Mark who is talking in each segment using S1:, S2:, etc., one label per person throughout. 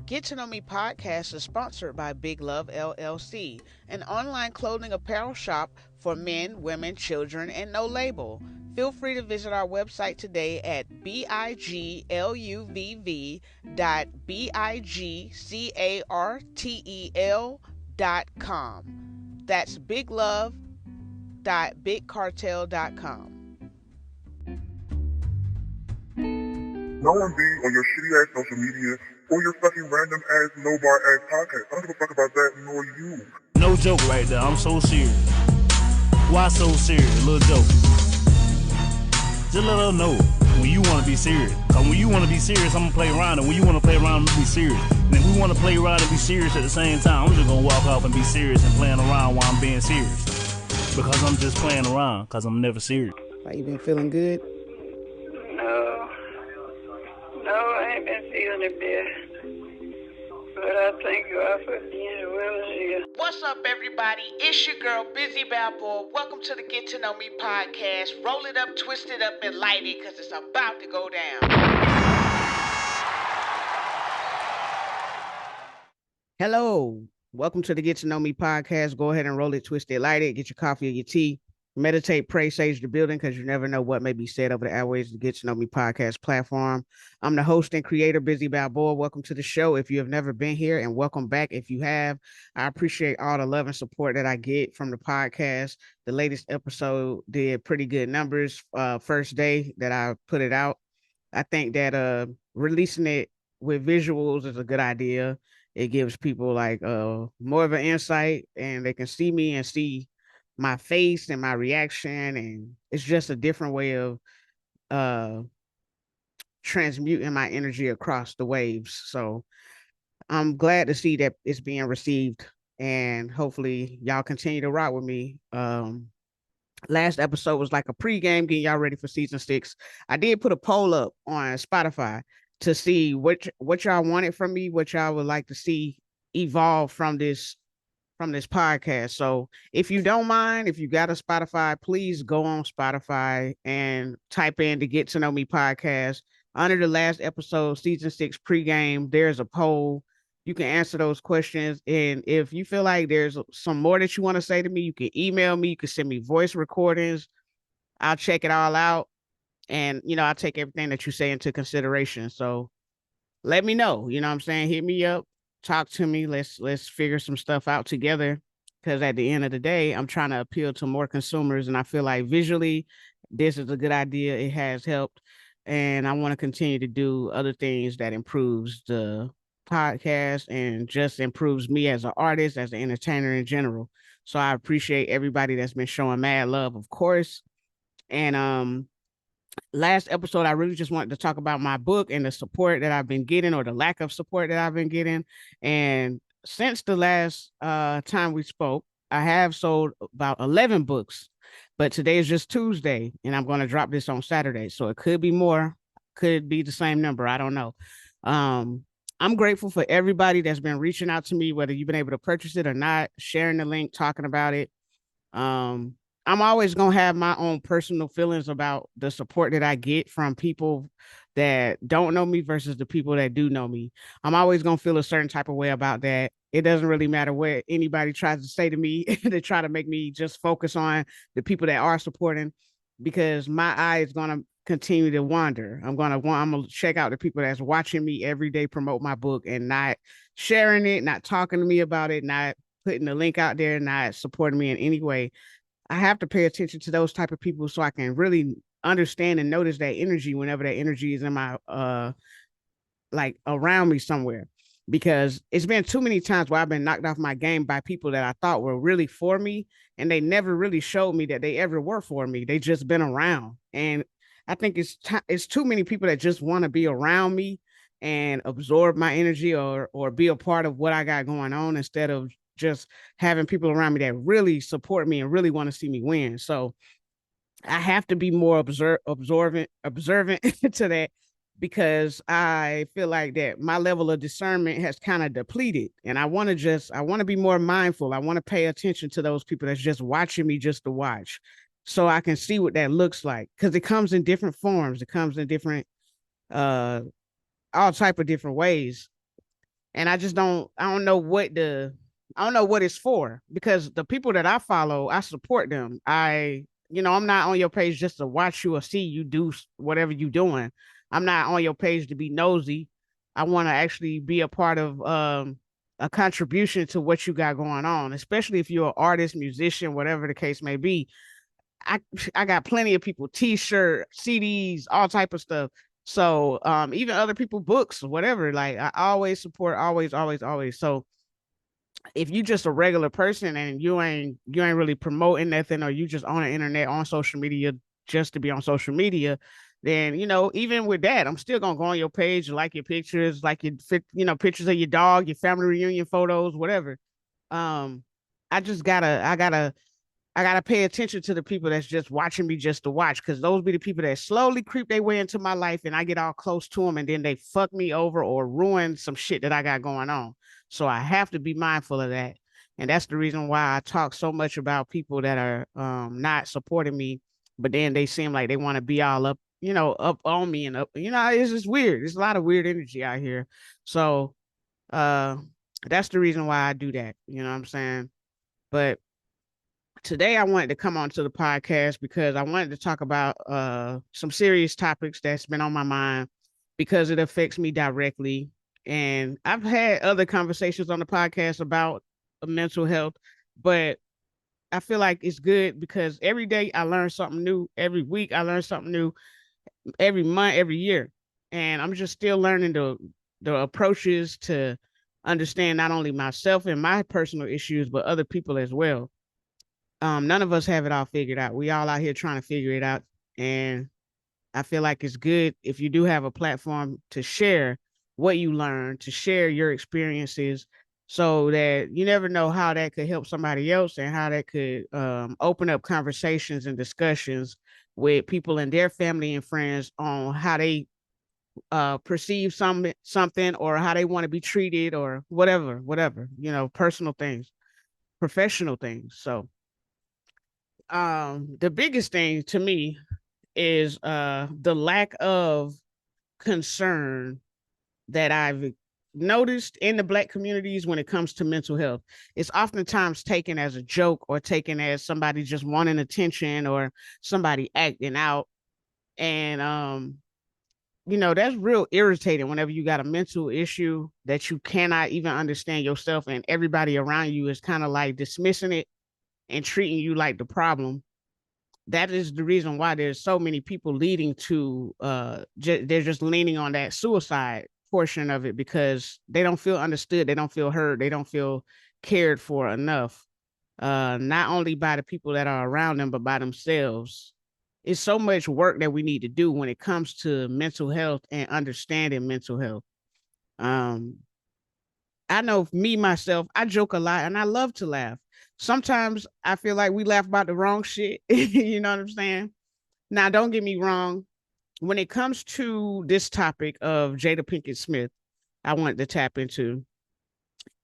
S1: Get to Know Me podcast is sponsored by Big Love LLC, an online clothing apparel shop for men, women, children, and no label. Feel free to visit our website today at bigluv.bigcartel.com. That's biglove.bigcartel.com.
S2: No one be on your shitty ass social media or your fucking random ass no bar ass podcast. I don't give a fuck about that nor you.
S3: No joke right there. I'm so serious. Why so serious? Little joke. Just let her know when you want to be serious. Cause when you want to be serious, I'm gonna play around, and when you want to play around, I'm gonna be serious. And if we want to play around and be serious at the same time, I'm just gonna walk off and be serious and playing around while I'm being serious. Because I'm just playing around. Cause I'm never serious.
S1: Why, you been feeling good?
S4: No, I ain't been feeling it bad. But I thank God for being as well as you.
S1: What's up, everybody? It's your girl, Bizzy Balboa. Welcome to the Get to Know Me podcast. Roll it up, twist it up, and light it, because it's about to go down. Hello. Welcome to the Get to Know Me podcast. Go ahead and roll it, twist it, light it, get your coffee or your tea. Meditate, pray, sage the building, because you never know what may be said over the airways of the Get to Know Me podcast platform. I'm the host and creator, Bizzy Balboa. Welcome to the show if you have never been here, and welcome back if you have. I appreciate all the love and support that I get from the podcast. The latest episode did pretty good numbers. First day that I put it out. I think that releasing it with visuals is a good idea. It gives people like more of an insight, and they can see me and see my face and my reaction, and it's just a different way of transmuting my energy across the waves. So I'm glad to see that it's being received, and hopefully y'all continue to rock with me. Last episode was like a pregame, getting y'all ready for season 6. I did put a poll up on Spotify to see what y'all wanted from me, what y'all would like to see evolve from this podcast. So if you don't mind, if you got a Spotify, please go on Spotify and type in the Get to Know Me podcast. Under the last episode, season 6 pregame, there's a poll. You can answer those questions. And if you feel like there's some more that you want to say to me, you can email me. You can send me voice recordings. I'll check it all out. And, I'll take everything that you say into consideration. So let me know. You know what I'm saying? Hit me up. Talk to me. Let's figure some stuff out together. Because at the end of the day, I'm trying to appeal to more consumers. And I feel like visually, this is a good idea. It has helped. And I want to continue to do other things that improves the podcast and just improves me as an artist, as an entertainer in general. So I appreciate everybody that's been showing mad love, of course. And last episode, I really just wanted to talk about my book and the support that I've been getting, or the lack of support that I've been getting. And since the last time we spoke, I have sold about 11 books, but today is just Tuesday, and I'm going to drop this on Saturday. So it could be more, could be the same number. I don't know. I'm grateful for everybody that's been reaching out to me, whether you've been able to purchase it or not, sharing the link, talking about it. I'm always going to have my own personal feelings about the support that I get from people that don't know me versus the people that do know me. I'm always going to feel a certain type of way about that. It doesn't really matter what anybody tries to say to me to try to make me just focus on the people that are supporting, because my eye is going to continue to wander. I'm going to check out the people that's watching me every day promote my book and not sharing it, not talking to me about it, not putting the link out there, not supporting me in any way. I have to pay attention to those type of people so I can really understand and notice that energy whenever that energy is in my like around me somewhere. Because it's been too many times where I've been knocked off my game by people that I thought were really for me, and they never really showed me that they ever were for me. They just been around. And I think it's too many people that just want to be around me and absorb my energy, or be a part of what I got going on, instead of just having people around me that really support me and really want to see me win. So I have to be more observant to that, because I feel like that my level of discernment has kind of depleted, and I want to be more mindful. I want to pay attention to those people that's just watching me just to watch, so I can see what that looks like, because it comes in different forms. It comes in different all type of different ways. and I don't know what it's for, because the people that I follow, I support them. I'm not on your page just to watch you or see you do whatever you doing. I'm not on your page to be nosy. I want to actually be a part of a contribution to what you got going on, especially if you're an artist, musician, whatever the case may be. I I got plenty of people t-shirt, CDs, all type of stuff. So even other people books, whatever. Like I always support, always, always, always. So if you just a regular person and you ain't really promoting nothing, or you just on the internet on social media just to be on social media, then even with that, I'm still gonna go on your page, like your pictures, like your pictures of your dog, your family reunion photos, whatever. Um, I just gotta pay attention to the people that's just watching me just to watch, because those be the people that slowly creep their way into my life, and I get all close to them, and then they fuck me over or ruin some shit that I got going on. So I have to be mindful of that, and that's the reason why I talk so much about people that are not supporting me, but then they seem like they want to be all up, up on me and up. It's just weird. There's a lot of weird energy out here, so uh, that's the reason why I do that. You know what I'm saying? But today I wanted to come onto the podcast because I wanted to talk about some serious topics that's been on my mind, because it affects me directly. And I've had other conversations on the podcast about mental health, but I feel like it's good because every day I learn something new. Every week I learn something new. Every month, every year, and I'm just still learning the approaches to understand not only myself and my personal issues, but other people as well. None of us have it all figured out. We all out here trying to figure it out. And I feel like it's good if you do have a platform to share what you learn, to share your experiences, so that you never know how that could help somebody else, and how that could open up conversations and discussions with people in their family and friends on how they perceive something, or how they want to be treated, or whatever, personal things, professional things. So the biggest thing to me is the lack of concern that I've noticed in the Black communities when it comes to mental health. It's oftentimes taken as a joke, or taken as somebody just wanting attention, or somebody acting out. And that's real irritating whenever you got a mental issue that you cannot even understand yourself, and everybody around you is kind of like dismissing it and treating you like the problem. That is the reason why there's so many people leading to they're just leaning on that suicide portion of it, because they don't feel understood, they don't feel heard, they don't feel cared for enough, not only by the people that are around them, but by themselves. It's so much work that we need to do when it comes to mental health and understanding mental health. um I know me myself, I joke a lot and I love to laugh. Sometimes I feel like we laugh about the wrong shit. You know what I'm saying? Now, don't get me wrong. When it comes to this topic of Jada Pinkett Smith, I wanted to tap into,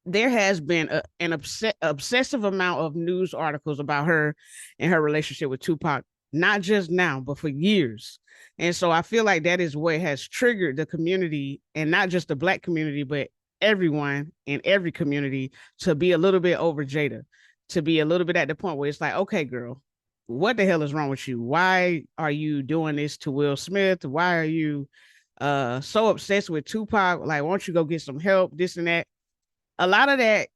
S1: there has been an obsessive amount of news articles about her and her relationship with Tupac, not just now, but for years. And so I feel like that is what has triggered the community, and not just the Black community, but everyone in every community, to be a little bit over Jada, to be a little bit at the point where it's like, okay, girl, what the hell is wrong with you? Why are you doing this to Will Smith? Why are you so obsessed with Tupac? Like, why don't you go get some help? This and that. A lot of that,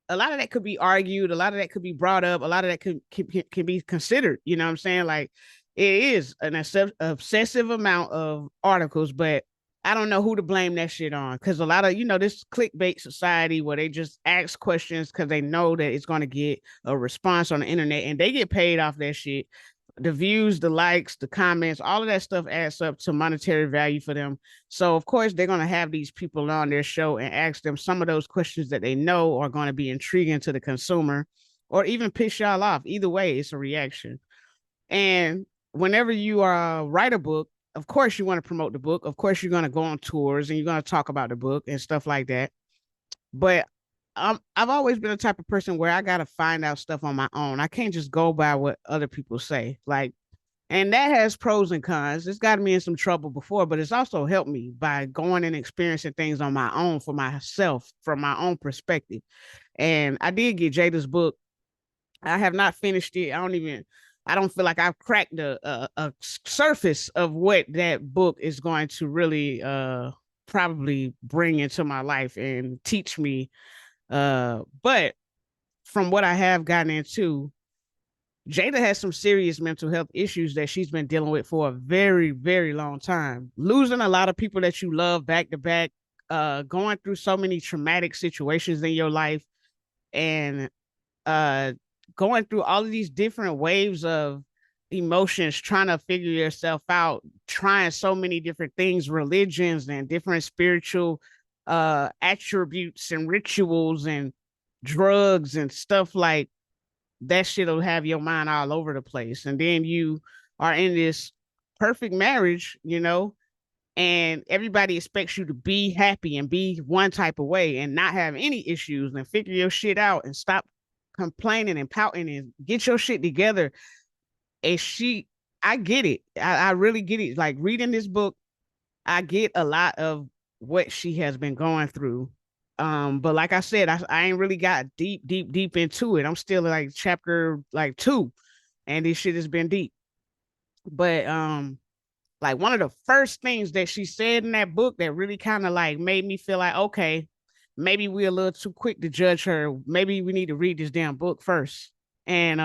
S1: a lot of that could be argued, a lot of that could be brought up, a lot of that can be considered. You know what I'm saying? Like, it is an obsessive amount of articles, but I don't know who to blame that shit on, because a lot of, this clickbait society where they just ask questions because they know that it's going to get a response on the internet, and they get paid off that shit. The views, the likes, the comments, all of that stuff adds up to monetary value for them. So of course they're going to have these people on their show and ask them some of those questions that they know are going to be intriguing to the consumer, or even piss y'all off. Either way, it's a reaction. And whenever you write a book, of course you want to promote the book. Of course you're going to go on tours and you're going to talk about the book and stuff like that. But I've always been the type of person where I gotta find out stuff on my own. I can't just go by what other people say. Like, And that has pros and cons. It's gotten me in some trouble before, but it's also helped me by going and experiencing things on my own for myself, from my own perspective. And I did get Jada's book. I have not finished it. I don't feel like I've cracked a surface of what that book is going to really probably bring into my life and teach me. But from what I have gotten into, Jada has some serious mental health issues that she's been dealing with for a very, very long time. Losing a lot of people that you love back to back, going through so many traumatic situations in your life, and uh, going through all of these different waves of emotions, trying to figure yourself out, trying so many different things, religions and different spiritual attributes and rituals and drugs and stuff like that. Shit'll have your mind all over the place. And then you are in this perfect marriage, and everybody expects you to be happy and be one type of way and not have any issues and figure your shit out and stop complaining and pouting and get your shit together. And I get it. I really get it. Like reading this book, I get a lot of what she has been going through. But like I said, I ain't really got deep into it. I'm still like chapter like 2, and this shit has been deep. But like one of the first things that she said in that book that really kind of like made me feel like, okay, maybe we're a little too quick to judge her. Maybe we need to read this damn book first. And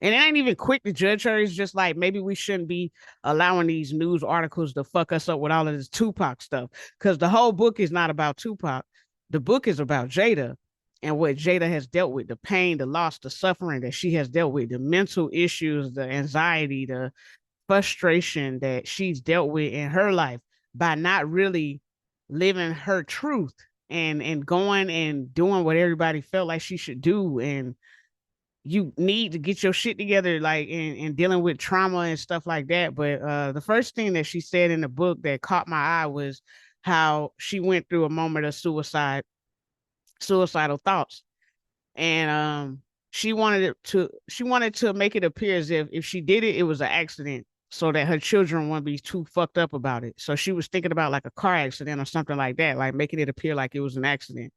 S1: it ain't even quick to judge her. It's just like maybe we shouldn't be allowing these news articles to fuck us up with all of this Tupac stuff. Because the whole book is not about Tupac. The book is about Jada and what Jada has dealt with, the pain, the loss, the suffering that she has dealt with, the mental issues, the anxiety, the frustration that she's dealt with in her life by not really living her truth and going and doing what everybody felt like she should do. And you need to get your shit together, like in dealing with trauma and stuff like that. But the first thing that she said in the book that caught my eye was how she went through a moment of suicidal thoughts. And she wanted to make it appear as if she did it, it was an accident, so that her children wouldn't be too fucked up about it. So she was thinking about like a car accident or something like that, like making it appear like it was an accident.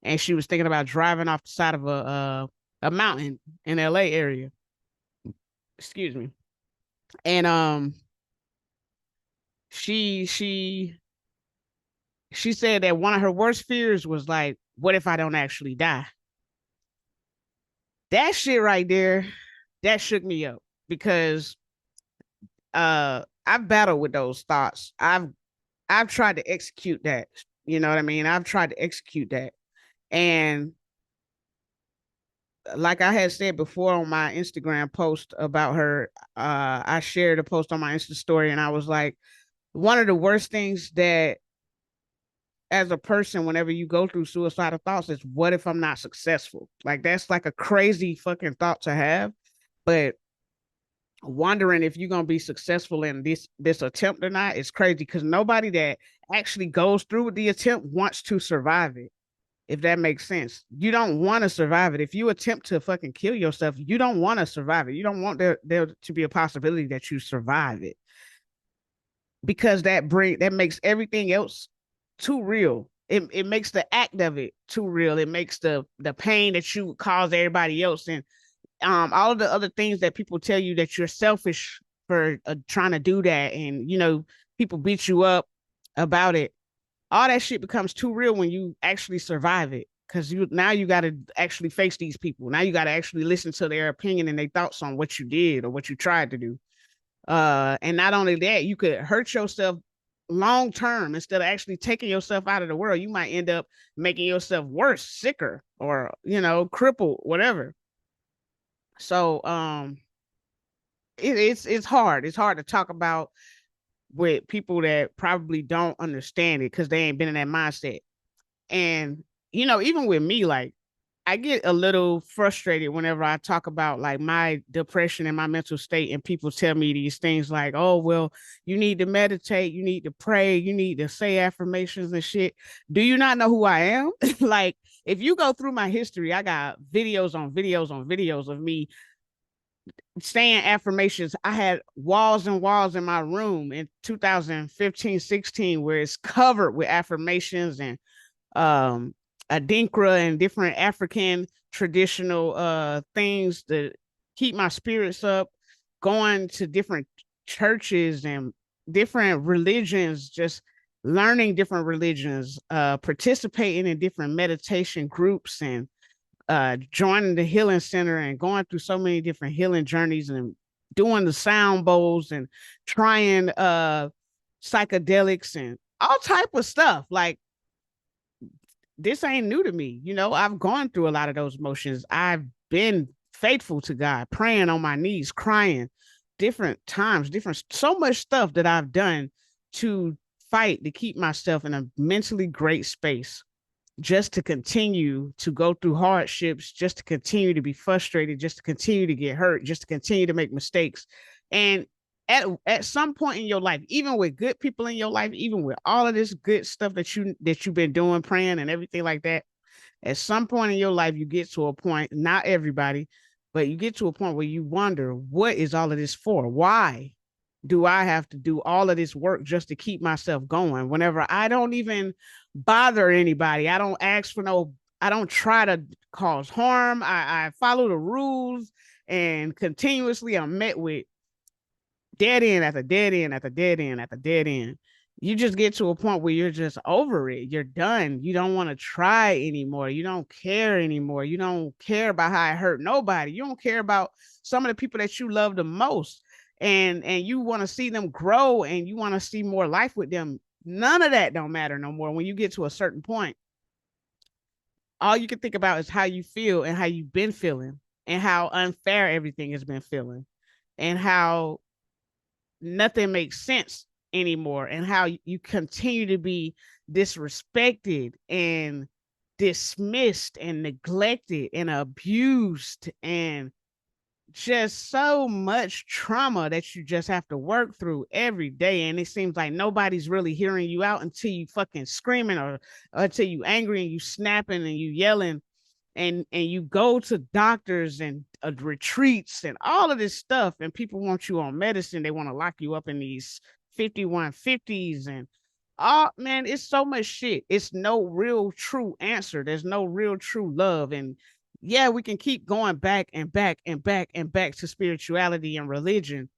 S1: And she was thinking about driving off the side of a mountain in LA area. Excuse me. And she she said that one of her worst fears was like, what if I don't actually die? That shit right there, that shook me up because I've battled with those thoughts. I've tried to execute that. You know what I mean? I've tried to execute that. And like I had said before on my Instagram post about her, I shared a post on my Insta story and I was like, one of the worst things that as a person, whenever you go through suicidal thoughts, is what if I'm not successful? Like that's like a crazy fucking thought to have. But wondering if you're gonna be successful in this attempt or not is crazy because nobody that actually goes through with the attempt wants to survive it. If that makes sense, you don't want to survive it. If you attempt to fucking kill yourself, you don't want to survive it. You don't want there to be a possibility that you survive it because that makes everything else too real. It makes the act of it too real. It makes the pain that you cause everybody else and all of the other things that people tell you that you're selfish for trying to do that, and people beat you up about it. All that shit becomes too real when you actually survive it, because you got to actually face these people. Now you got to actually listen to their opinion and their thoughts on what you did or what you tried to do. And not only that, you could hurt yourself long term instead of actually taking yourself out of the world. You might end up making yourself worse, sicker, or crippled, whatever. So it's hard. It's hard to talk about with people that probably don't understand it because they ain't been in that mindset. And even with me, like I get a little frustrated whenever I talk about like my depression and my mental state, and people tell me these things like, oh, well, you need to meditate, you need to pray, you need to say affirmations and shit. Do you not know who I am? Like, if you go through my history, I got videos on videos on videos of me saying affirmations. I had walls and walls in my room in 2015, 16, where it's covered with affirmations and um adinkra and different African traditional things to keep my spirits up, going to different churches and different religions, just learning different religions, participating in different meditation groups, and joining the healing center and going through so many different healing journeys and doing the sound bowls and trying psychedelics and all type of stuff. Like, this ain't new to me. You know, I've gone through a lot of those motions. I've been faithful to God, praying on my knees, crying, different times, different, so much stuff that I've done to fight to keep myself in a mentally great space, just to continue to go through hardships, just to continue to be frustrated, just to continue to get hurt, just to continue to make mistakes. And at some point in your life, even with good people in your life, even with all of this good stuff that you've been doing, praying and everything like that, at some point in your life, you get to a point, not everybody, but you get to a point where you wonder, what is all of this for? Why do I have to do all of this work just to keep myself going whenever I don't even bother anybody? I don't ask for no, I don't try to cause harm. I follow the rules, and continuously I'm met with dead end after dead end after dead end after dead end. You just get to a point where you're just over it. You're done. You don't want to try anymore. You don't care anymore. You don't care about how I hurt nobody. You don't care about some of the people that you love the most. And you want to see them grow, and you want to see more life with them. None of that don't matter no more. When you get to a certain point, all you can think about is how you feel and how you've been feeling, and how unfair everything has been feeling, and how nothing makes sense anymore, and how you continue to be disrespected and dismissed and neglected and abused, and just so much trauma that you just have to work through every day. And it seems like nobody's really hearing you out until you fucking screaming, or until you angry and you snapping and you yelling, and you go to doctors and retreats and all of this stuff, and people want you on medicine. They want to lock you up in these 5150s and man, it's so much shit. It's no real true answer. There's no real true love. And yeah, we can keep going back and back and back and back to spirituality and religion,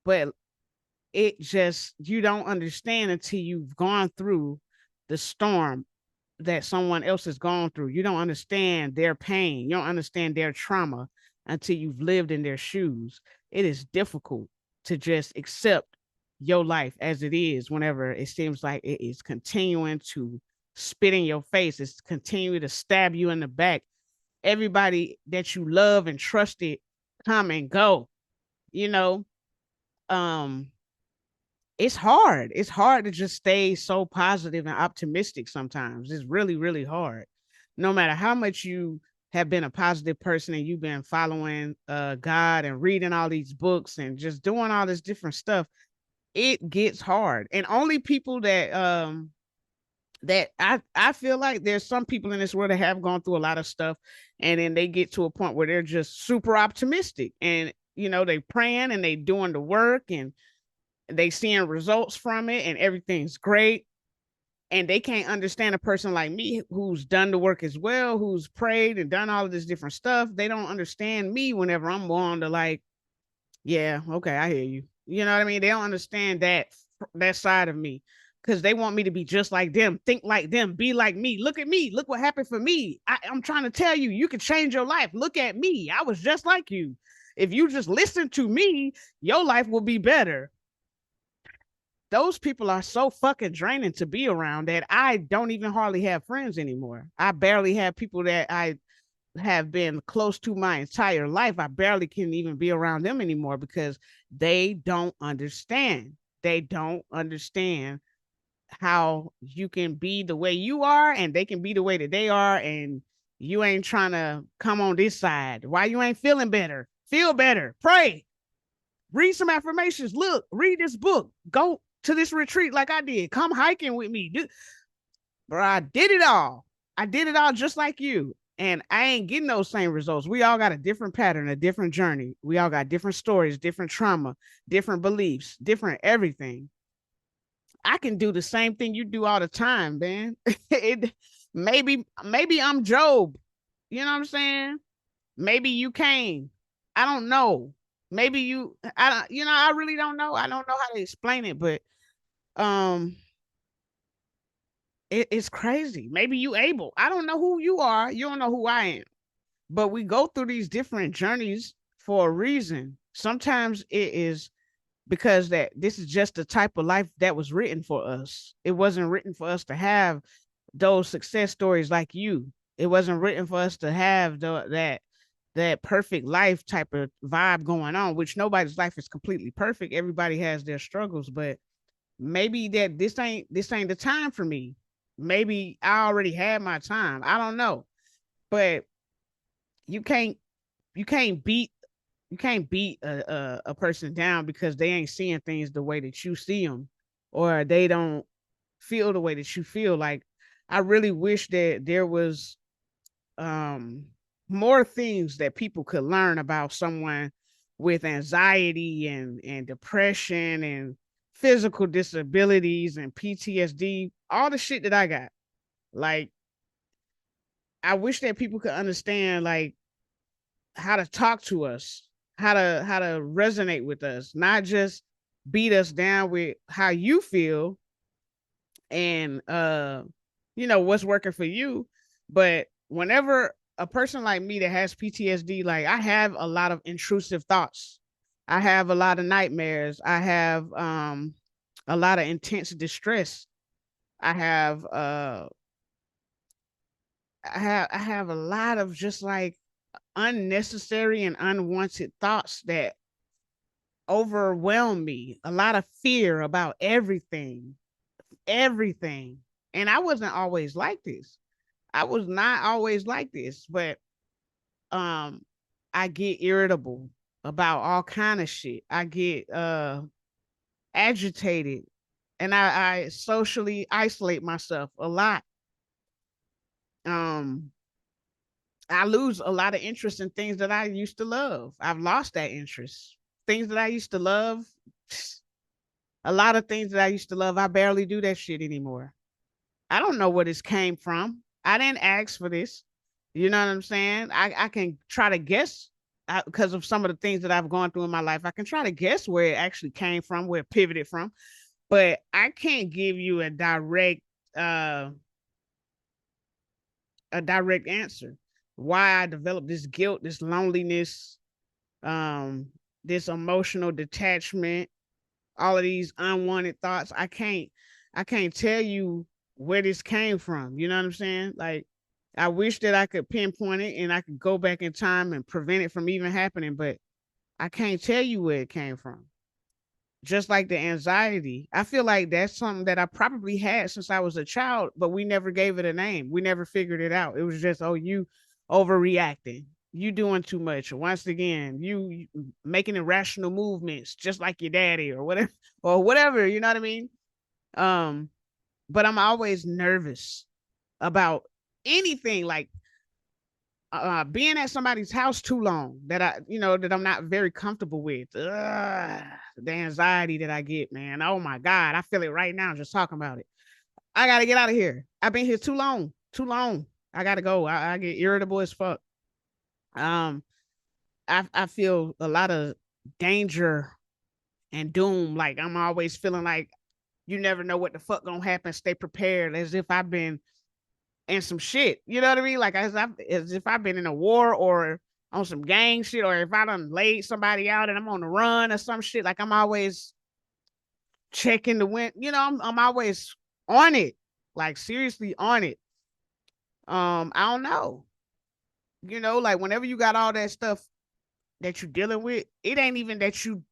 S1: but it just, you don't understand until you've gone through the storm that someone else has gone through. You don't understand their pain. You don't understand their trauma until you've lived in their shoes. It is difficult to just accept your life as it is whenever it seems like it is continuing to spit in your face. It's continuing to stab you in the back. Everybody that you love and trusted come and go. You know, um, it's hard. It's hard to just stay so positive and optimistic sometimes. It's really, really hard. No matter how much you have been a positive person and you've been following God and reading all these books and just doing all this different stuff, it gets hard. And only people that I feel like there's some people in this world that have gone through a lot of stuff, and then they get to a point where they're just super optimistic, and you know, they praying and they doing the work and they seeing results from it and everything's great. And they can't understand a person like me who's done the work as well, who's prayed and done all of this different stuff. They don't understand me whenever I'm on to like, yeah, okay, I hear you. You know what I mean? They don't understand that side of me, because they want me to be just like them, think like them, be like me. Look at me. Look what happened for me. I'm trying to tell you, you can change your life. Look at me. I was just like you. If you just listen to me, your life will be better. Those people are so fucking draining to be around that I don't even hardly have friends anymore. I barely have people that I have been close to my entire life. I barely can even be around them anymore because they don't understand. They don't understand how you can be the way you are and they can be the way that they are, and you ain't trying to come on this side. Why you ain't feeling better? Feel better. Pray. Read some affirmations. Look, read this book. Go to this retreat like I did. Come hiking with me. Bro, I did it all. I did it all just like you. And I ain't getting those same results. We all got a different pattern, a different journey. We all got different stories, different trauma, different beliefs, different everything. I can do the same thing you do all the time, man. it maybe I'm Job. You know what I'm saying? Maybe you Cain. I don't know. Maybe you I don't, I really don't know. I don't know how to explain it, but um it's crazy. Maybe you Abel. I don't know who you are. You don't know who I am. But we go through these different journeys for a reason. Sometimes it is because that this is just the type of life that was written for us. It wasn't written for us to have those success stories like you. It wasn't written for us to have that perfect life type of vibe going on, which nobody's life is completely perfect. Everybody has their struggles, but maybe that this ain't the time for me. Maybe I already had my time. I don't know. But you can't you can't beat you can't beat a person down because they ain't seeing things the way that you see them, or they don't feel the way that you feel. Like, I really wish that there was um more things that people could learn about someone with anxiety and depression and physical disabilities and PTSD, all the shit that I got. Like, I wish that people could understand, like, how to talk to us, how to resonate with us, not just beat us down with how you feel and what's working for you. But whenever a person like me that has PTSD, like, I have a lot of intrusive thoughts. I have a lot of nightmares. I have a lot of intense distress. I have I have a lot of just like unnecessary and unwanted thoughts that overwhelm me. A lot of fear about everything, everything. And I wasn't always like this. I was not always like this, but um I get irritable about all kind of shit. I get agitated, and I socially isolate myself a lot. Um I lose a lot of interest in things that I used to love. I've lost that interest. Things that I used to love, a lot of things that I used to love, I barely do that shit anymore. I don't know where this came from. I didn't ask for this. You know what I'm saying? I can try to guess because of some of the things that I've gone through in my life. I can try to guess where it actually came from, where it pivoted from, but I can't give you uh a direct answer. Why I developed this guilt, this loneliness, um, this emotional detachment, all of these unwanted thoughts. I can't tell you where this came from. You know what I'm saying? Like, I wish that I could pinpoint it and I could go back in time and prevent it from even happening, but I can't tell you where it came from. Just like the anxiety, I feel like that's something that I probably had since I was a child, but we never gave it a name. We never figured it out. It was just, oh, you overreacting. You doing too much. Once again, you making irrational movements just like your daddy or whatever or whatever, you know what I mean? Um, but I'm always nervous about anything, like being at somebody's house too long that that I'm not very comfortable with. The anxiety that I get, man. Oh my God. I feel it right now just talking about it. I got to get out of here. I've been here too long, too long. I got to go. I get irritable as fuck. Um, I feel a lot of danger and doom. Like, I'm always feeling like you never know what the fuck gonna happen. Stay prepared, as if I've been in some shit. You know what I mean? Like, as if I've been in a war or on some gang shit, or if I done laid somebody out and I'm on the run or some shit. Like, I'm always checking the wind. I'm always on it. Like, seriously on it. I don't know. Like, whenever you got all that stuff that you're dealing with, it ain't even that you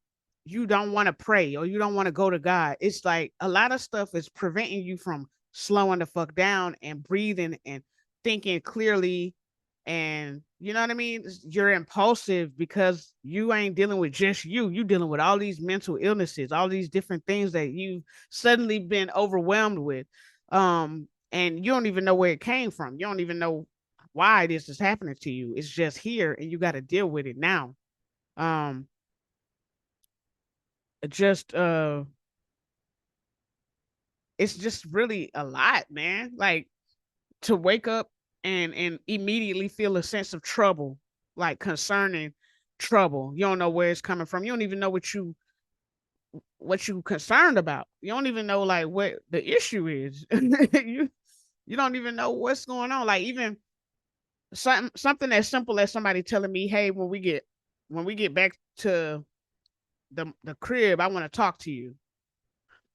S1: don't want to pray or you don't want to go to God. It's like a lot of stuff is preventing you from slowing the fuck down and breathing and thinking clearly. And you know what I mean? You're impulsive because you ain't dealing with just you. You dealing with all these mental illnesses, all these different things that you've suddenly been overwhelmed with. And you don't even know where it came from. You don't even know why this is happening to you. It's just here and you got to deal with it now. Um, just it's just really a lot, man. Like to wake up and immediately feel a sense of trouble, like concerning trouble. You don't know where it's coming from. You don't even know what you concerned about. You don't even know like what the issue is. You don't even know what's going on. Like even something as simple as somebody telling me, "Hey, when we get back to the crib, I want to talk to you."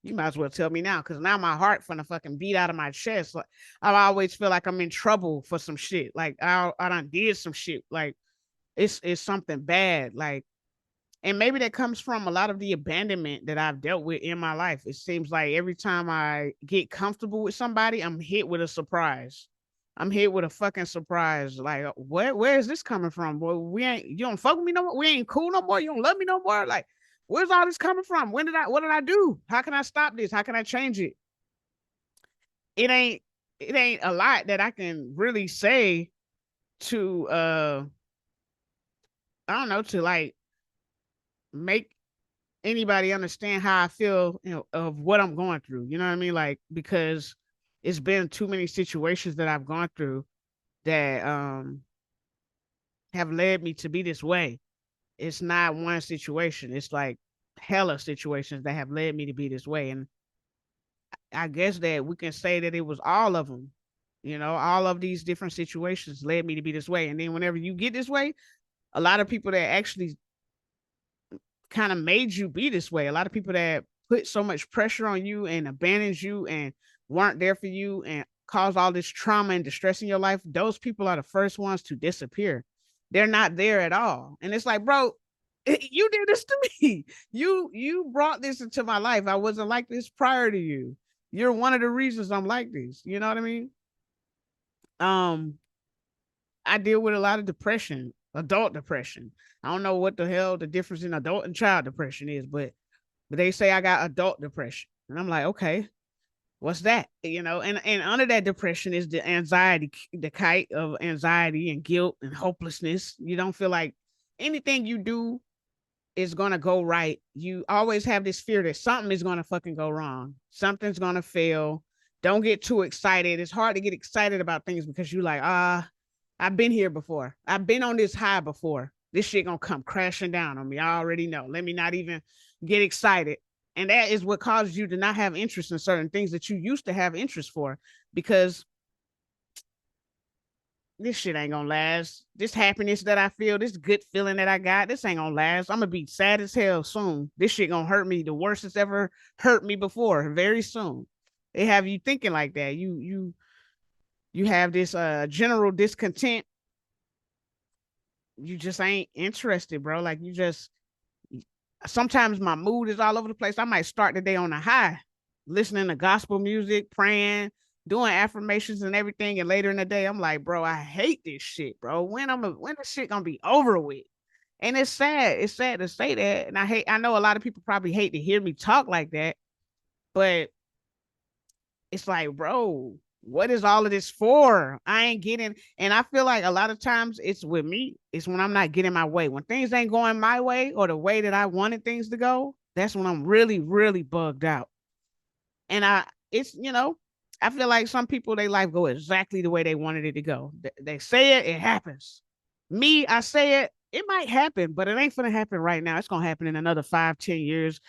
S1: You might as well tell me now, because now my heart finna fucking beat out of my chest. Like I always feel like I'm in trouble for some shit. Like I done did some shit. Like it's something bad. Like, and maybe that comes from a lot of the abandonment that I've dealt with in my life. It seems like every time I get comfortable with somebody, I'm hit with a surprise. I'm hit with a fucking surprise. Like, where is this coming from? Boy, you don't fuck with me no more. We ain't cool no more. You don't love me no more. Like, where's all this coming from? What did I do? How can I stop this? How can I change it? It ain't, it ain't a lot that I can really say to, I don't know, to like make anybody understand how I feel, of what I'm going through. You know what I mean? Like, because it's been too many situations that I've gone through that have led me to be this way. It's not one situation. It's like hella situations that have led me to be this way. And I guess that we can say that it was all of them. All of these different situations led me to be this way. And then whenever you get this way, a lot of people that actually kind of made you be this way. A lot of people that put so much pressure on you and abandoned you and weren't there for you and caused all this trauma and distress in your life, those people are the first ones to disappear. They're not there at all. And it's like, bro, you did this to me. You brought this into my life. I wasn't like this prior to you. You're one of the reasons I'm like this. You know what I mean? Um, I deal with a lot of depression, adult depression. I don't know what the hell the difference in adult and child depression is, but they say I got adult depression. And I'm like, okay, what's that? And under that depression is the anxiety, the kite of anxiety and guilt and hopelessness. You don't feel like anything you do is going to go right. You always have this fear that something is going to fucking go wrong. Something's going to fail. Don't get too excited. It's hard to get excited about things because you're like, I've been here before. I've been on this high before. This shit gonna come crashing down on me. I already know. Let me not even get excited. And that is what causes you to not have interest in certain things that you used to have interest for, because this shit ain't gonna last. This happiness that I feel, this good feeling that I got, this ain't gonna last. I'm gonna be sad as hell soon. This shit gonna hurt me the worst it's ever hurt me before, very soon. They have you thinking like that. You have this general discontent. You just ain't interested, bro. Like you just, sometimes my mood is all over the place. I might start the day on a high, listening to gospel music, praying, doing affirmations and everything. And later in the day, I'm like, bro, I hate this shit, bro. When this shit gonna be over with? And it's sad. It's sad to say that. And I know a lot of people probably hate to hear me talk like that, but it's like, bro, what is all of this for? I ain't getting, and I feel like a lot of times it's with me, it's when I'm not getting my way. When things ain't going my way or the way that I wanted things to go, that's when I'm really, really bugged out. And I feel like some people, they life go exactly the way they wanted it to go. They say it happens. Me, I say it might happen, but it ain't gonna happen right now. It's gonna happen in another 5, 10 years.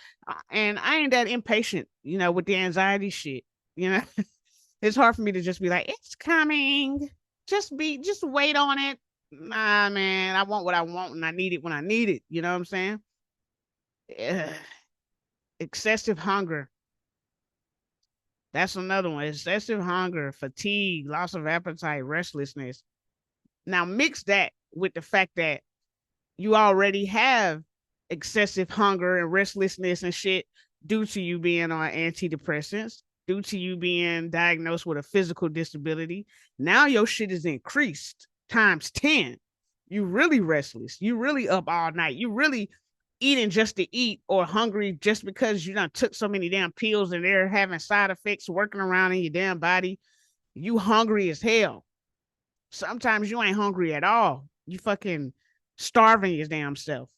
S1: And I ain't that impatient, with the anxiety shit. You know, it's hard for me to just be like, it's coming. Just wait on it. Nah, man, I want what I want and I need it when I need it. You know what I'm saying? Ugh. Excessive hunger. That's another one. Excessive hunger, fatigue, loss of appetite, restlessness. Now mix that with the fact that you already have excessive hunger and restlessness and shit due to you being on antidepressants, due to you being diagnosed with a physical disability. Now your shit is increased times 10. You really restless. You really up all night. You really eating just to eat or hungry just because you done took so many damn pills and they're having side effects working around in your damn body. You hungry as hell. Sometimes you ain't hungry at all. You fucking starving your damn self.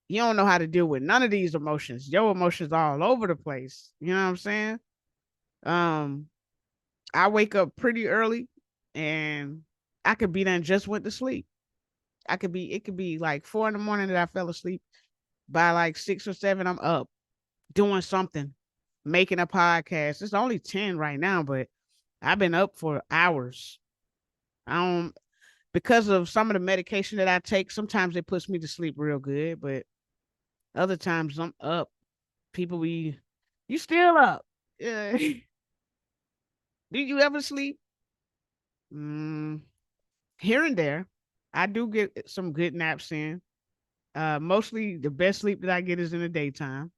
S1: You don't know how to deal with none of these emotions. Your emotions all over the place. You know what I'm saying? Um, I wake up pretty early and I could be done just went to sleep. It could be like 4 in the morning that I fell asleep. By like 6 or 7, I'm up doing something, making a podcast. It's only 10 right now, but I've been up for hours. I don't because of some of the medication that I take, sometimes it puts me to sleep real good, but other times I'm up. People be you still up. Yeah. Do you ever sleep? Mm, here and there. I do get some good naps in. Mostly the best sleep that I get is in the daytime.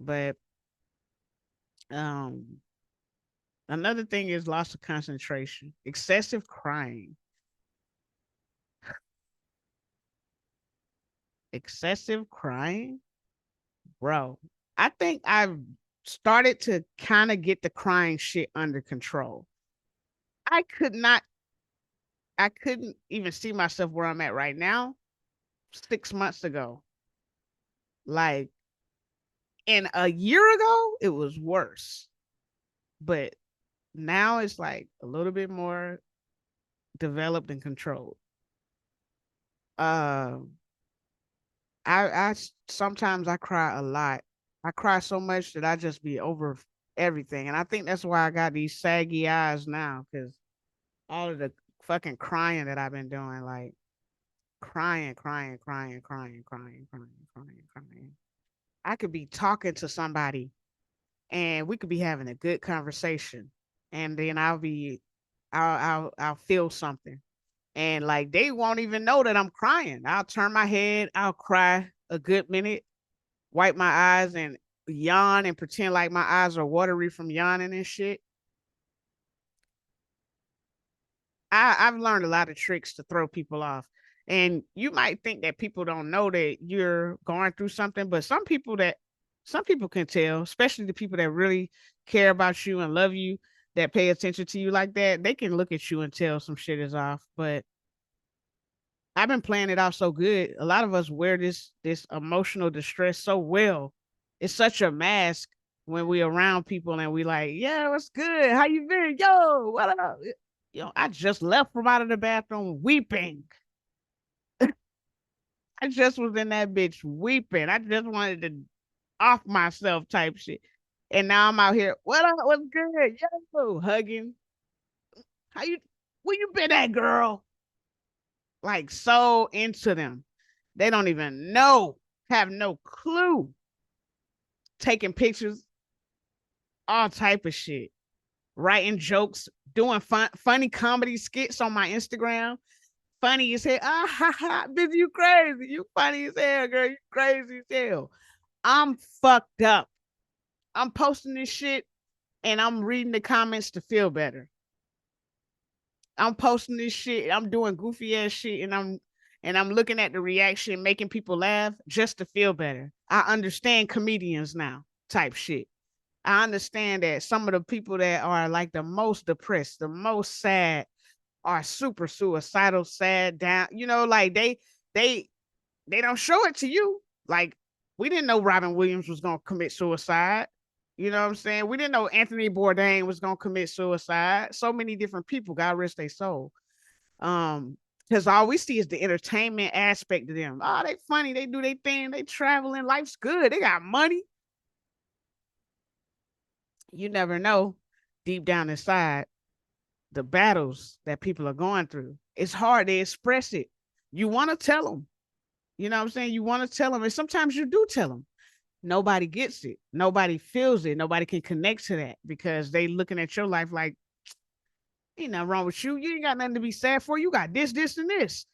S1: But um another thing is loss of concentration, excessive crying. Excessive crying? Bro, I think I've started to kind of get the crying shit under control. I could not, I couldn't even see myself where I'm at right now 6 months ago. Like, and a year ago, it was worse. But now it's like a little bit more developed and controlled. Uh, sometimes I cry a lot. I cry so much that I just be over everything. And I think that's why I got these saggy eyes now, because all of the fucking crying that I've been doing, like crying, crying, crying, crying, crying, crying, crying, crying. I could be talking to somebody and we could be having a good conversation. And then I'll feel something. And like they won't even know that I'm crying. I'll turn my head, I'll cry a good minute, wipe my eyes and yawn and pretend like my eyes are watery from yawning and shit. I've learned a lot of tricks to throw people off. And you might think that people don't know that you're going through something, but some people can tell, especially the people that really care about you and love you, that pay attention to you like that. They can look at you and tell some shit is off. But I've been playing it off so good. A lot of us wear this emotional distress so well. It's such a mask when we around people and we like, yeah, what's good? How you been? Yo, what up? I just left from out of the bathroom weeping. I just was in that bitch weeping. I just wanted to off myself type shit. And now I'm out here. What up? What's good? Yo, hugging. How you? Where you been at, girl? Like so into them. They don't even know, have no clue. Taking pictures, all type of shit. Writing jokes, doing funny comedy skits on my Instagram. Funny as hell. Ah ha ha, Bizzy, you crazy. You funny as hell, girl. You crazy as hell. I'm fucked up. I'm posting this shit and I'm reading the comments to feel better. I'm posting this shit. I'm doing goofy ass shit and I'm looking at the reaction, making people laugh just to feel better. I understand comedians now, type shit. I understand that some of the people that are like the most depressed, the most sad, are super suicidal, sad, down. Like they they don't show it to you. Like we didn't know Robin Williams was gonna commit suicide. You know what I'm saying? We didn't know Anthony Bourdain was gonna commit suicide. So many different people, God rest their soul. Because all we see is the entertainment aspect of them. Oh, they funny, they do their thing, they traveling, life's good, they got money. You never know deep down inside the battles that people are going through. It's hard to express it. You want to tell them. You know what I'm saying? You want to tell them. And sometimes you do tell them. Nobody gets it. Nobody feels it. Nobody can connect to that because they looking at your life like, ain't nothing wrong with you. You ain't got nothing to be sad for. You got this, and this.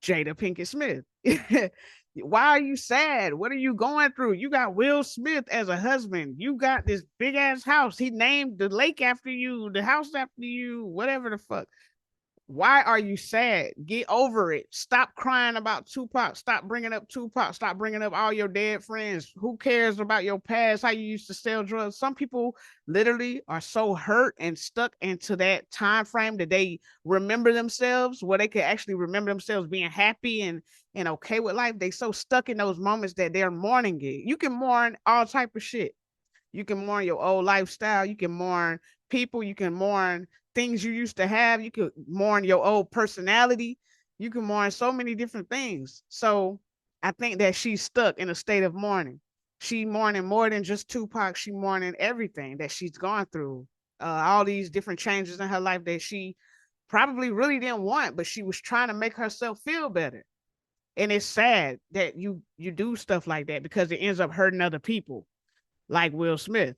S1: Jada Pinkett Smith. Why are you sad? What are you going through? You got Will Smith as a husband. You got this big ass house. He named the lake after you, the house after you, whatever the fuck. Why are you sad? Get over it. Stop crying about Tupac. Stop bringing up Tupac. Stop bringing up all your dead friends. Who cares about your past? How you used to sell drugs? Some people literally are so hurt and stuck into that time frame that they remember themselves, where they could actually remember themselves being happy and okay with life. They so stuck in those moments that they're mourning it. You can mourn all type of shit. You can mourn your old lifestyle. You can mourn people. You can mourn things you used to have. You can mourn your old personality. You can mourn so many different things. So I think that she's stuck in a state of mourning. She mourning more than just Tupac. She mourning everything that she's gone through. All these different changes in her life that she probably really didn't want, but she was trying to make herself feel better. And it's sad that you do stuff like that because it ends up hurting other people, like Will Smith.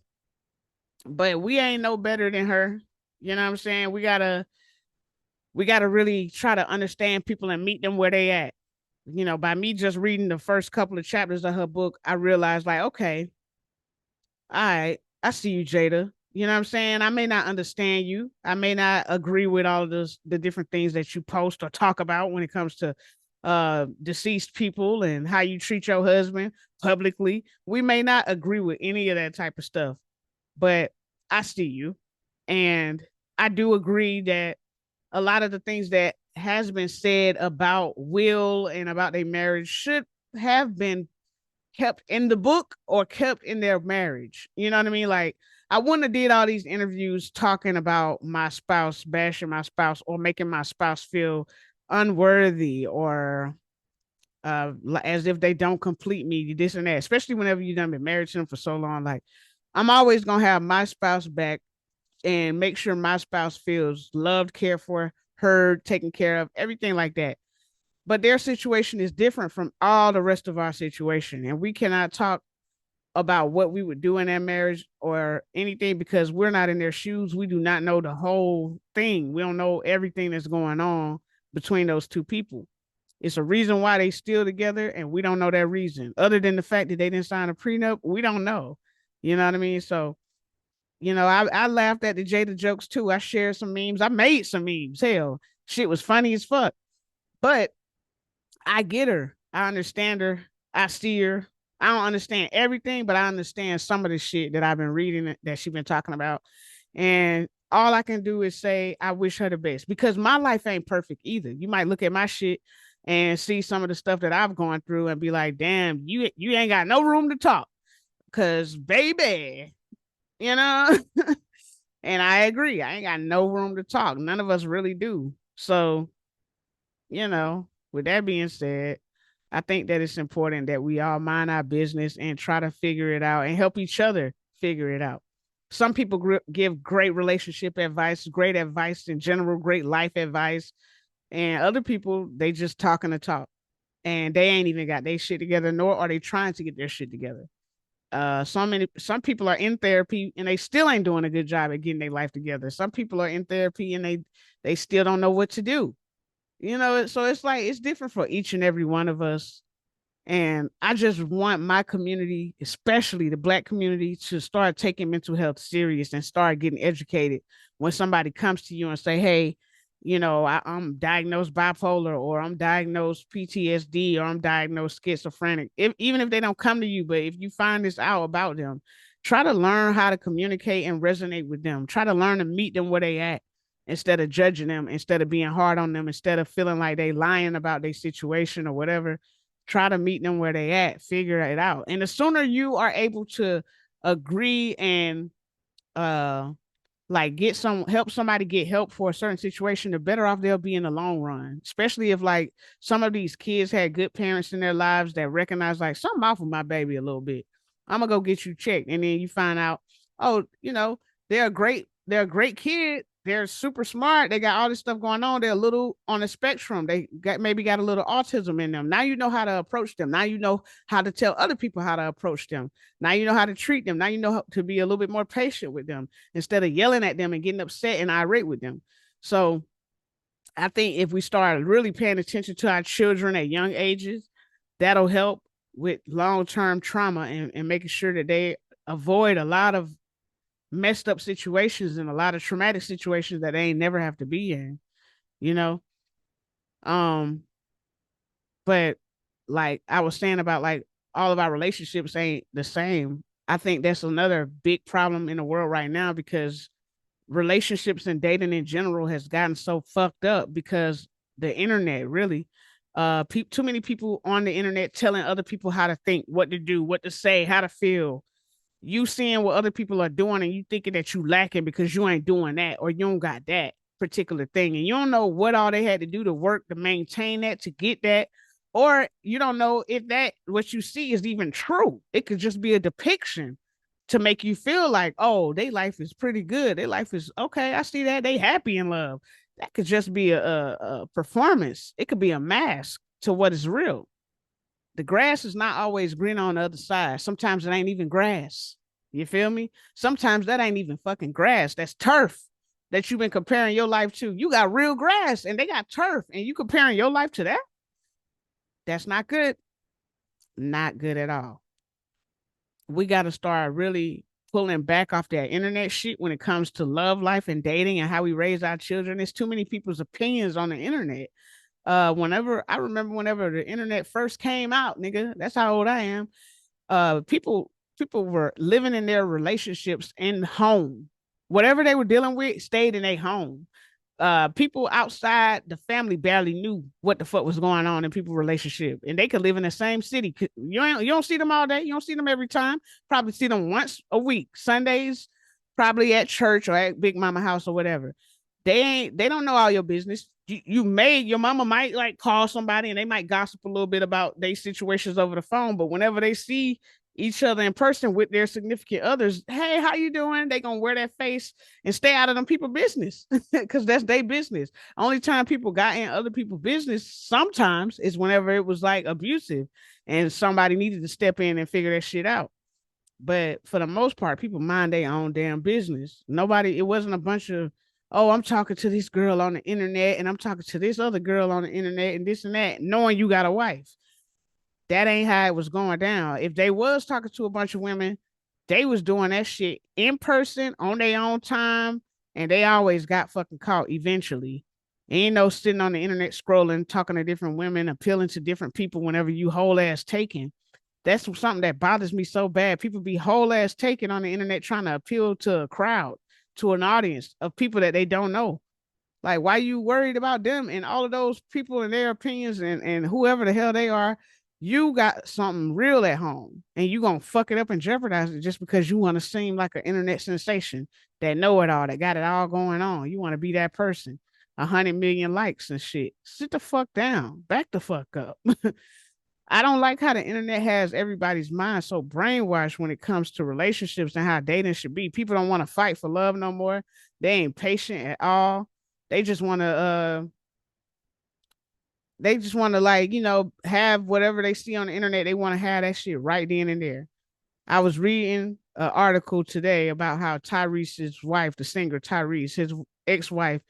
S1: But we ain't no better than her. You know what I'm saying? We gotta really try to understand people and meet them where they at. You know, by me just reading the first couple of chapters of her book, I realized like, okay, all right, I see you, Jada. You know what I'm saying? I may not understand you. I may not agree with all of the different things that you post or talk about when it comes to deceased people and how you treat your husband publicly. We may not agree with any of that type of stuff, but I see you. And I do agree that a lot of the things that has been said about Will and about their marriage should have been kept in the book or kept in their marriage. You know what I mean? Like, I wouldn't have did all these interviews talking about my spouse, bashing my spouse, or making my spouse feel unworthy or as if they don't complete me, this and that, especially whenever you done been married to them for so long. Like, I'm always gonna have my spouse back and make sure my spouse feels loved, cared for, heard, taken care of, everything like that. But their situation is different from all the rest of our situation. And we cannot talk about what we would do in that marriage or anything because we're not in their shoes. We do not know the whole thing. We don't know everything that's going on between those two people. It's a reason why they still together, and we don't know that reason. Other than the fact that they didn't sign a prenup, we don't know. You know what I mean? So, I laughed at the Jada jokes too. I shared some memes. I made some memes. Hell, shit was funny as fuck. But I get her. I understand her. I see her. I don't understand everything, but I understand some of the shit that I've been reading that she's been talking about. And all I can do is say I wish her the best because my life ain't perfect either. You might look at my shit and see some of the stuff that I've gone through and be like, damn, you ain't got no room to talk. Cause baby, you know, and I agree. I ain't got no room to talk. None of us really do. So, with that being said, I think that it's important that we all mind our business and try to figure it out and help each other figure it out. Some people give great relationship advice in general, great life advice. And other people, they just talking to talk and they ain't even got their shit together, nor are they trying to get their shit together. Some people are in therapy and they still ain't doing a good job at getting their life together. Some people are in therapy and they still don't know what to do. So it's like it's different for each and every one of us. And I just want my community, especially the Black community, to start taking mental health serious and start getting educated when somebody comes to you and say, hey, I'm diagnosed bipolar or I'm diagnosed PTSD or I'm diagnosed schizophrenic. Even if they don't come to you, but if you find this out about them, try to learn how to communicate and resonate with them. Try to learn to meet them where they at instead of judging them, instead of being hard on them, instead of feeling like they lying about their situation or whatever. Try to meet them where they at, figure it out. And the sooner you are able to agree and uh like help somebody get help for a certain situation, the better off they'll be in the long run. Especially if like some of these kids had good parents in their lives that recognize like something off with my baby a little bit. I'm gonna go get you checked. And then you find out, oh, they're a great kid. They're super smart. They got all this stuff going on. They're a little on the spectrum. Maybe got a little autism in them. Now you know how to approach them. Now you know how to tell other people how to approach them. Now you know how to treat them. Now you know how to be a little bit more patient with them instead of yelling at them and getting upset and irate with them. So I think if we start really paying attention to our children at young ages, that'll help with long-term trauma and making sure that they avoid a lot of messed up situations and a lot of traumatic situations that they ain't never have to be in. you know. Um, but like I was saying about like all of our relationships ain't the same. I think that's another big problem in the world right now because relationships and dating in general has gotten so fucked up because the internet really too many people on the internet telling other people how to think, what to do, what to say, how to feel. You seeing what other people are doing and you thinking that you lacking because you ain't doing that or you don't got that particular thing and you don't know what all they had to do to work to maintain that, to get that, or you don't know if that what you see is even true. It could just be a depiction to make you feel like, oh, their life is pretty good, their life is okay, I see that they happy in love. That could just be a performance. It could be a mask to what is real. The grass is not always green on the other side. Sometimes it ain't even grass. You feel me? Sometimes that ain't even fucking grass. That's turf that you've been comparing your life to. You got real grass and they got turf, and you comparing your life to that? That's not good. Not good at all. We got to start really pulling back off that internet shit when it comes to love life and dating and how we raise our children. There's too many people's opinions on the internet. Whenever I remember whenever the internet first came out, nigga, that's how old I am. People were living in their relationships in home. Whatever they were dealing with stayed in their home. People outside the family barely knew what the fuck was going on in people's relationship, and they could live in the same city. You don't see them all day. You don't see them every time. Probably see them once a week, Sundays, probably at church or at Big Mama house or whatever. They don't know all your business. Your mama might like call somebody and they might gossip a little bit about their situations over the phone, but whenever they see each other in person with their significant others, hey, how you doing? They gonna wear that face and stay out of them people business because that's their business. Only time people got in other people's business sometimes is whenever it was like abusive and somebody needed to step in and figure that shit out. But for the most part, people mind their own damn business. Nobody, it wasn't a bunch of, oh, I'm talking to this girl on the internet and I'm talking to this other girl on the internet and this and that, knowing you got a wife. That ain't how it was going down. If they was talking to a bunch of women, they was doing that shit in person on their own time, and they always got fucking caught eventually. Ain't no sitting on the internet scrolling, talking to different women, appealing to different people whenever you whole ass taken. That's something that bothers me so bad. People be whole ass taken on the internet trying to appeal to a crowd, to an audience of people that they don't know. Like, why you worried about them and all of those people and their opinions and whoever the hell they are? You got something real at home and you gonna fuck it up and jeopardize it just because you want to seem like an internet sensation that know it all, that got it all going on. You want to be that person. 100 million likes and shit. Sit the fuck down. Back the fuck up. I don't like how the internet has everybody's mind so brainwashed when it comes to relationships and how dating should be. People don't want to fight for love no more. They ain't patient at all. They just want to like, have whatever they see on the internet. They want to have that shit right then and there. I was reading an article today about how Tyrese's wife, the singer Tyrese, his ex-wife,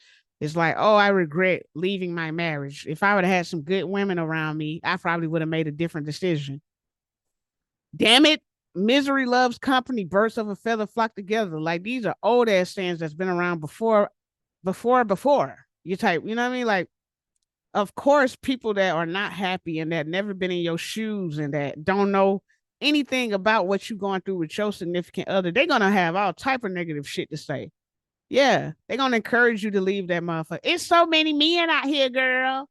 S1: is like, oh, I regret leaving my marriage. If I would have had some good women around me, I probably would have made a different decision. Damn it. Misery loves company. Birds of a feather flock together. Like, these are old ass sayings that's been around before. You type, you know what I mean? Like, of course, people that are not happy and that never been in your shoes and that don't know anything about what you're going through with your significant other, they're gonna have all type of negative shit to say. Yeah, they're gonna encourage you to leave that motherfucker. It's so many men out here, girl.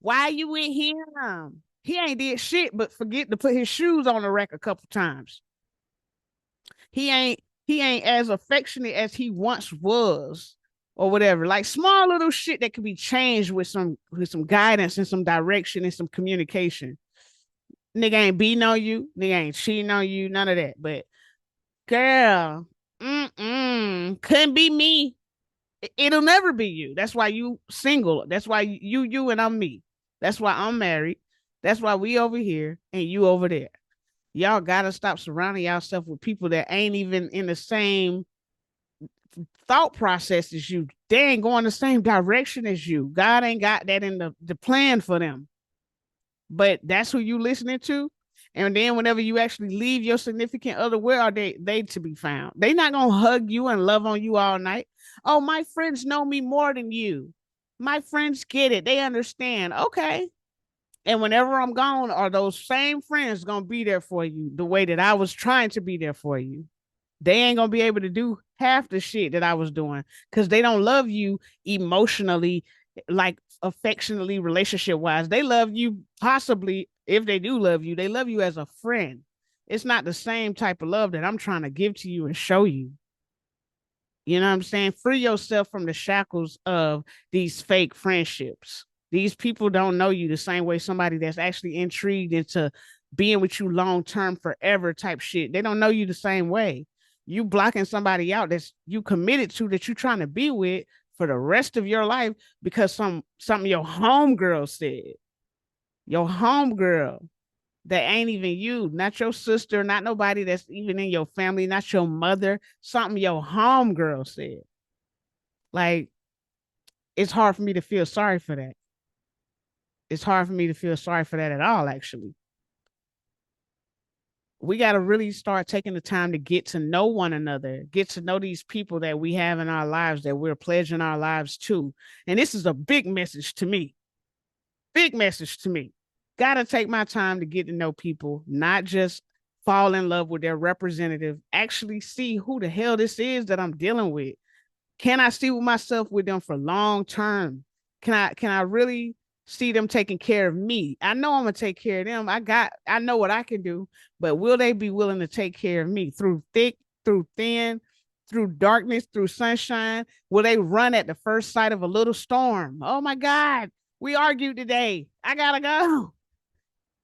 S1: Why you with him? He ain't did shit but forget to put his shoes on the rack a couple times. He ain't as affectionate as he once was or whatever. Like small little shit that can be changed with some guidance and some direction and some communication. Nigga ain't beating on you, nigga ain't cheating on you, none of that. But girl, couldn't be me. It'll never be you. That's why you single. That's why you and I'm me. That's why I'm married. That's why we over here and you over there. Y'all gotta stop surrounding yourself with people that ain't even in the same thought process as you. They ain't going the same direction as you. God ain't got that in the plan for them. But that's who you listening to. And then whenever you actually leave your significant other, where are they to be found? They not gonna hug you and love on you all night. Oh, my friends know me more than you. My friends get it. They understand. Okay. And whenever I'm gone, are those same friends gonna be there for you the way that I was trying to be there for you? They ain't gonna be able to do half the shit that I was doing because they don't love you emotionally, like affectionately, relationship wise. They love you possibly, if they do love you, they love you as a friend. It's not the same type of love that I'm trying to give to you and show you. You know what I'm saying? Free yourself from the shackles of these fake friendships. These people don't know you the same way somebody that's actually intrigued into being with you long term forever type shit. They don't know you the same way. You blocking somebody out that's you committed to that you trying to be with for the rest of your life because something your homegirl said. Your homegirl that ain't even you, not your sister, not nobody that's even in your family, not your mother, something your homegirl said. Like, it's hard for me to feel sorry for that. It's hard for me to feel sorry for that at all, actually. We got to really start taking the time to get to know one another, get to know these people that we have in our lives, that we're pledging our lives to. And this is a big message to me. Big message to me. Got to take my time to get to know people, not just fall in love with their representative, actually see who the hell this is that I'm dealing with. Can I see with myself with them for long term? Can I really see them taking care of me? I know I'm gonna take care of them. I know what I can do, but will they be willing to take care of me through thick, through thin, through darkness, through sunshine? Will they run at the first sight of a little storm? Oh my God, we argued today. I gotta go.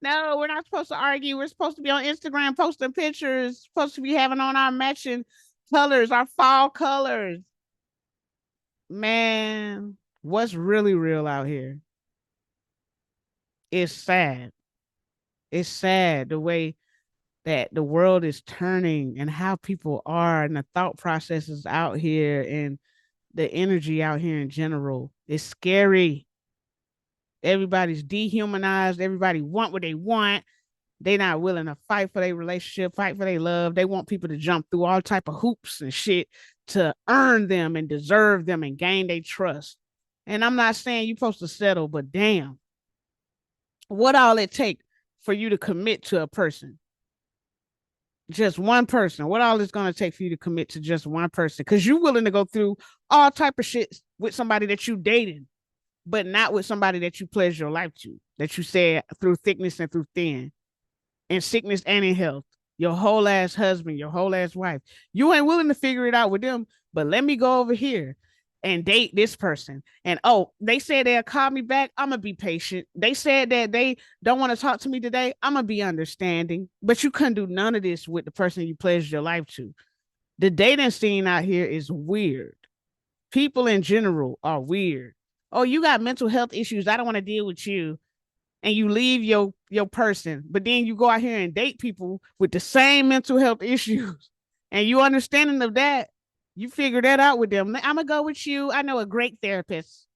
S1: No, we're not supposed to argue. We're supposed to be on Instagram posting pictures, supposed to be having on our matching colors, our fall colors. Man, what's really real out here is sad. It's sad the way that the world is turning and how people are and the thought processes out here and the energy out here in general. It's scary. Everybody's dehumanized. Everybody want what they want. They not willing to fight for their relationship, fight for their love. They want people to jump through all type of hoops and shit to earn them and deserve them and gain their trust. And I'm not saying you're supposed to settle, but damn, what all it take for you to commit to a person? Just one person. What all it's gonna take for you to commit to just one person? Because you're willing to go through all type of shit with somebody that you dated, but not with somebody that you pledged your life to, that you said through thickness and through thin, in sickness and in health. Your whole ass husband, your whole ass wife. You ain't willing to figure it out with them, but let me go over here and date this person. And oh, they said they'll call me back. I'm gonna be patient. They said that they don't want to talk to me today. I'm gonna be understanding. But you couldn't do none of this with the person you pledged your life to. The dating scene out here is weird. People in general are weird. Oh, you got mental health issues. I don't want to deal with you, and you leave your person, but then you go out here and date people with the same mental health issues, and you understanding of that, you figure that out with them. I'm gonna go with you. I know a great therapist.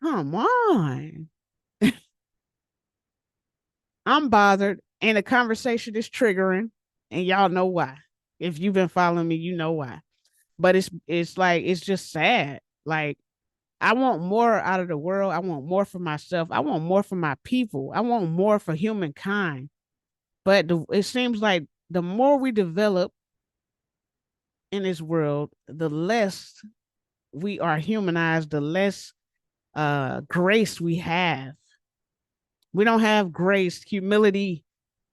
S1: Come on, I'm bothered, and the conversation is triggering, and y'all know why. If you've been following me, you know why. But it's like it's just sad. Like I want more out of the world. I want more for myself. I want more for my people. I want more for humankind. But it seems like the more we develop in this world, the less we are humanized, the less grace we have. We don't have grace, humility.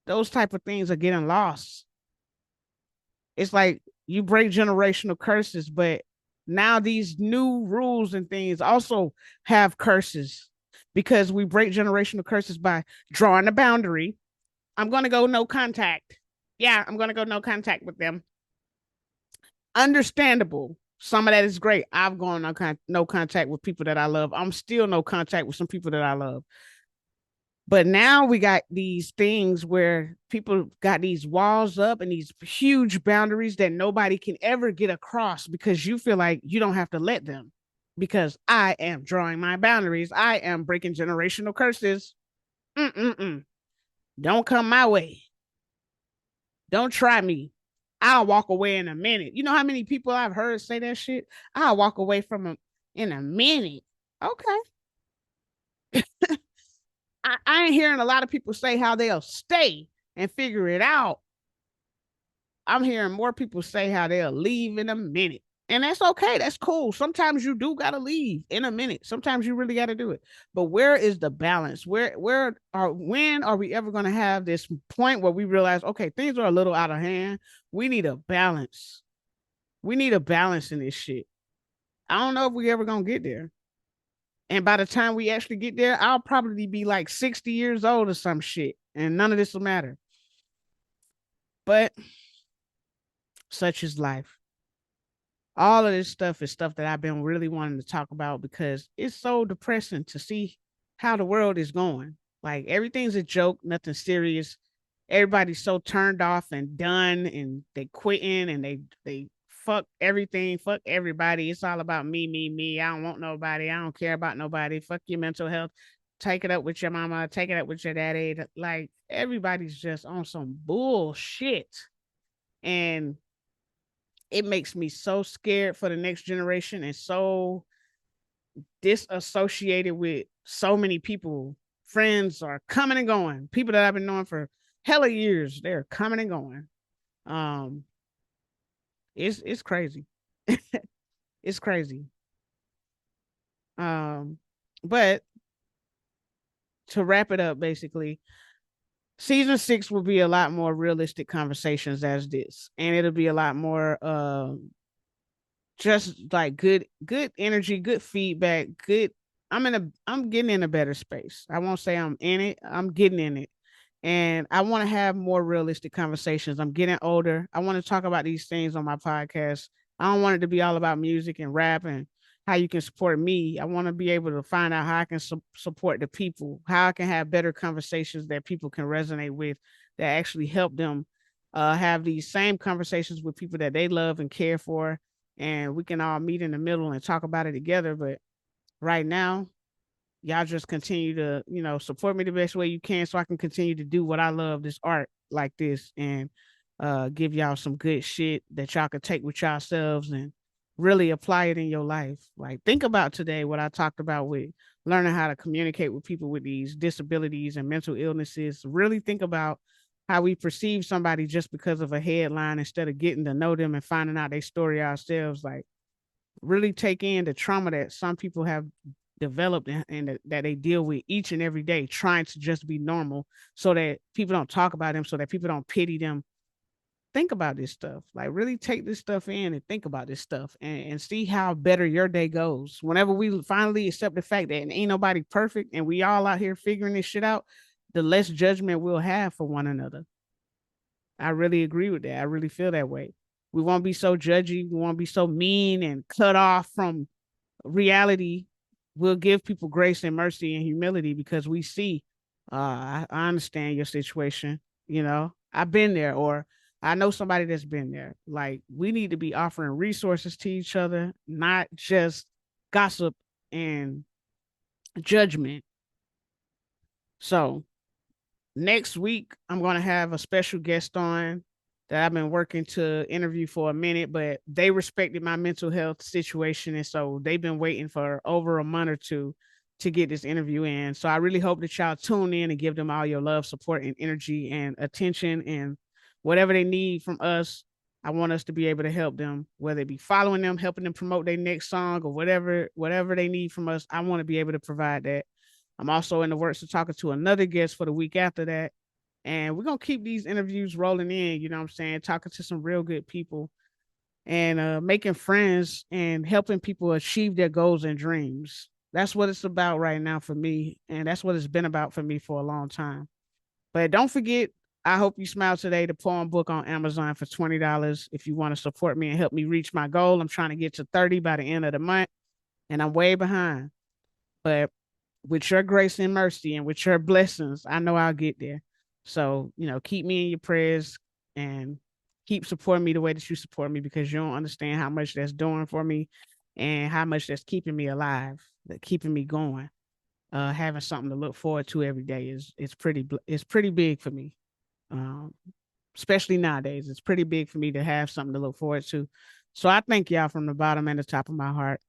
S1: Those type of things are getting lost. It's like you break generational curses, but now these new rules and things also have curses because we break generational curses by drawing a boundary. I'm going to go no contact. Yeah, I'm going to go no contact with them. Understandable. Some of that is great. I've gone no contact with people that I love. I'm still no contact with some people that I love. But now we got these things where people got these walls up and these huge boundaries that nobody can ever get across because you feel like you don't have to let them because I am drawing my boundaries. I am breaking generational curses. Mm-mm-mm. Don't come my way. Don't try me. I'll walk away in a minute. You know how many people I've heard say that shit? I'll walk away from them in a minute. Okay. I ain't hearing a lot of people say how they'll stay and figure it out. I'm hearing more people say how they'll leave in a minute. And that's okay. That's cool. Sometimes you do gotta leave in a minute. Sometimes you really gotta do it. But where is the balance? When are we ever gonna have this point where we realize, okay, things are a little out of hand? We need a balance. We need a balance in this shit. I don't know if we ever gonna get there. And by the time we actually get there, I'll probably be like 60 years old or some shit. And none of this will matter. But such is life. All of this stuff is stuff that I've been really wanting to talk about because it's so depressing to see how the world is going. Like everything's a joke, nothing serious. Everybody's so turned off and done, and they quitting, and they fuck everything, fuck everybody. It's all about me, me, me. I don't want nobody. I don't care about nobody. Fuck your mental health. Take it up with your mama. Take it up with your daddy. Like everybody's just on some bullshit, and it makes me so scared for the next generation and so disassociated with so many people. Friends are coming and going. People that I've been knowing for hella years, they're coming and going. Um, it's crazy. It's crazy. Um, but to wrap it up, basically, season 6 will be a lot more realistic conversations as this, and it'll be a lot more just like good energy, good feedback, good. I'm getting in a better space. I won't say I'm in it. I'm getting in it. And I want to have more realistic conversations. I'm getting older. I want to talk about these things on my podcast. I don't want it to be all about music and rap and how you can support me. I want to be able to find out how I can support the people, how I can have better conversations that people can resonate with, that actually help them have these same conversations with people that they love and care for, and we can all meet in the middle and talk about it together. But right now, y'all just continue to, support me the best way you can so I can continue to do what I love, this art like this, and give y'all some good shit that y'all can take with yourselves and really apply it in your life. Like think about today what I talked about with learning how to communicate with people with these disabilities and mental illnesses. Really think about how we perceive somebody just because of a headline instead of getting to know them and finding out their story ourselves. Like really take in the trauma that some people have developed and that they deal with each and every day, trying to just be normal so that people don't talk about them, so that people don't pity them. Think about this stuff. Like really take this stuff in and think about this stuff and see how better your day goes. Whenever we finally accept the fact that ain't nobody perfect and we all out here figuring this shit out, the less judgment we'll have for one another. I really agree with that. I really feel that way. We won't be so judgy. We won't be so mean and cut off from reality. We'll give people grace and mercy and humility because we see, I understand your situation. I've been there, or I know somebody that's been there. Like, we need to be offering resources to each other, not just gossip and judgment. So, next week, I'm going to have a special guest on that I've been working to interview for a minute, but they respected my mental health situation. And so they've been waiting for over a month or two to get this interview in. So I really hope that y'all tune in and give them all your love, support, and energy and attention and whatever they need from us. I want us to be able to help them, whether it be following them, helping them promote their next song, or whatever they need from us. I want to be able to provide that. I'm also in the works of talking to another guest for the week after that. And we're going to keep these interviews rolling in, you know what I'm saying? Talking to some real good people and making friends and helping people achieve their goals and dreams. That's what it's about right now for me. And that's what it's been about for me for a long time. But don't forget, I Hope You Smile Today, the poem book on Amazon for $20 if you want to support me and help me reach my goal. I'm trying to get to 30 by the end of the month, and I'm way behind. But with your grace and mercy and with your blessings, I know I'll get there. So, keep me in your prayers and keep supporting me the way that you support me, because you don't understand how much that's doing for me and how much that's keeping me alive, that keeping me going. Having something to look forward to every day is pretty big for me. Um, Especially nowadays, it's pretty big for me to have something to look forward to. So I thank y'all from the bottom and the top of my heart.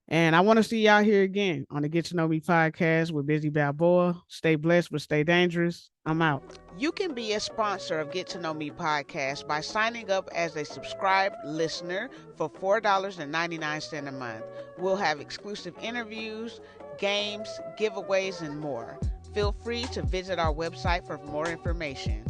S1: And I want to see y'all here again on the Get to Know Me podcast with Bizzy Balboa. Stay blessed, but stay dangerous. I'm out. You can be a sponsor of Get to Know Me podcast by signing up as a subscribed listener for $4.99 a month. We'll have exclusive interviews, games, giveaways, and more. Feel free to visit our website for more information.